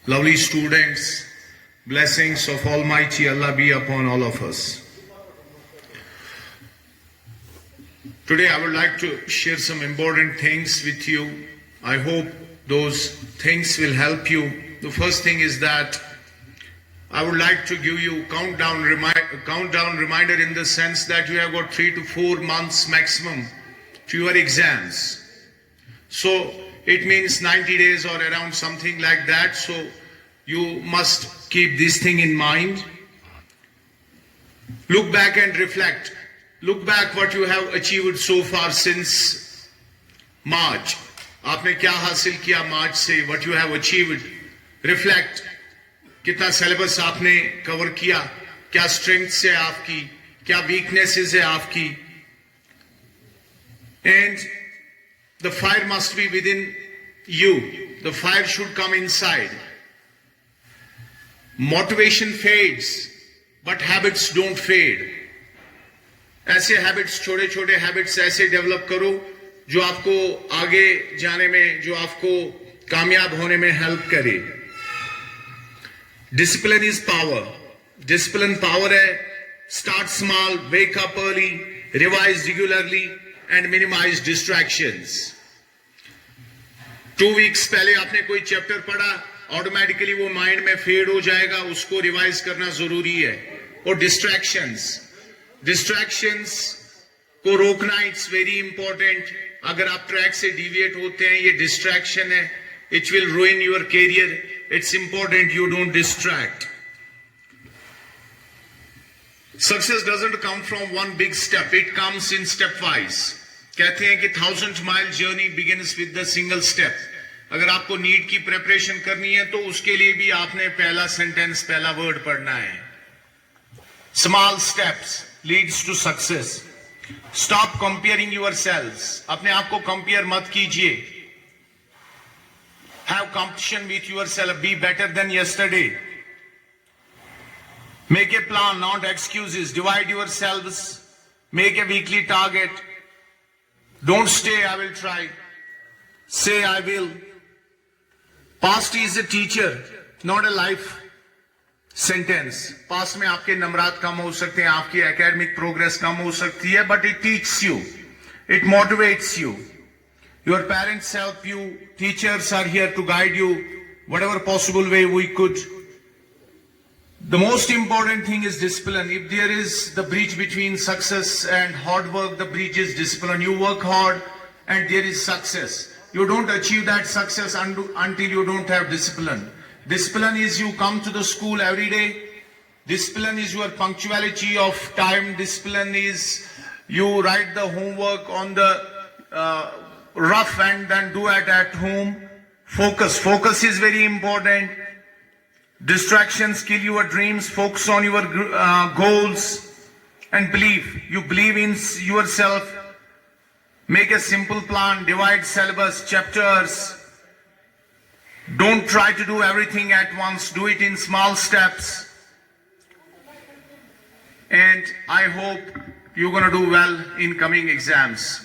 lovely students, blessings of Almighty Allah be upon all of us. Today I would like to share some important things with you. I hope those things will help you. The first thing is that I would like to give you countdown reminder in the sense that you have got 3 to 4 months maximum to your exams. So it means 90 days or around something like that. So you must keep this thing in mind. Look back and reflect. Look back what you have achieved so far since March. आपने क्या हासिल किया मार्च से? What you have achieved. Reflect. कितना syllabus आपने cover किया? क्या strengths है आपकी? क्या वीकनेसेस है आपकी? And the fire must be within you. The fire should come inside. Motivation fades, but habits don't fade. ऐसे हैबिट्स, छोटे छोटे हैबिट्स ऐसे डेवलप करो जो आपको आगे जाने में, जो आपको कामयाब होने में हेल्प करे. Discipline is power. Discipline power है. Start small, wake up early, revise regularly and minimize distractions. 2 weeks पहले आपने कोई चैप्टर पढ़ा, ऑटोमेटिकली वो माइंड में फेड हो जाएगा, उसको रिवाइज करना जरूरी है. और डिस्ट्रैक्शंस को रोकना इट्स वेरी इंपॉर्टेंट. अगर आप ट्रैक से डिविएट होते हैं, ये डिस्ट्रैक्शन है, it will ruin your career. It's important you don't distract. Success doesn't come from one big step, it comes in step wise. कहते हैं कि 1000 mile journey begins with the single step. अगर आपको NEET की preparation करनी है तो उसके लिए भी आपने पहला सेंटेंस, पहला वर्ड पढ़ना है. Small steps leads to success. Stop comparing yourselves. अपने आप को कंपेयर मत कीजिए. Have competition with yourself. Be better than yesterday. Make a plan, not excuses. Divide yourselves. Make a weekly target. Don't stay, I will try. Say, I will. Past is a teacher, not a life sentence. Past में आपके नंबरात कम हो सकते हैं, आपकी academic progress कम हो सकती है, but it teaches you. It motivates you. Your parents help you. Teachers are here to guide you whatever possible way we could. The most important thing is discipline. If there is the bridge between success and hard work, the bridge is discipline. You work hard and there is success. You don't achieve that success until you don't have discipline. Discipline is you come to the school every day. Discipline is your punctuality of time. Discipline is you write the homework on the rough and then do it at home. Focus is very important. Distractions kill your dreams. Focus on your goals and believe. You believe in yourself. Make a simple plan. Divide syllabus, chapters. Don't try to do everything at once. Do it in small steps. And I hope you're going to do well in coming exams.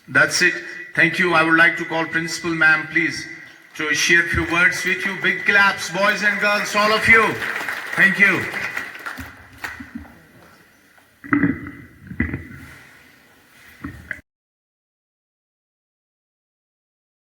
That's it. Thank you. I would like to call Principal Ma'am, please, to share a few words with you. Big claps, boys and girls, all of you. Thank you.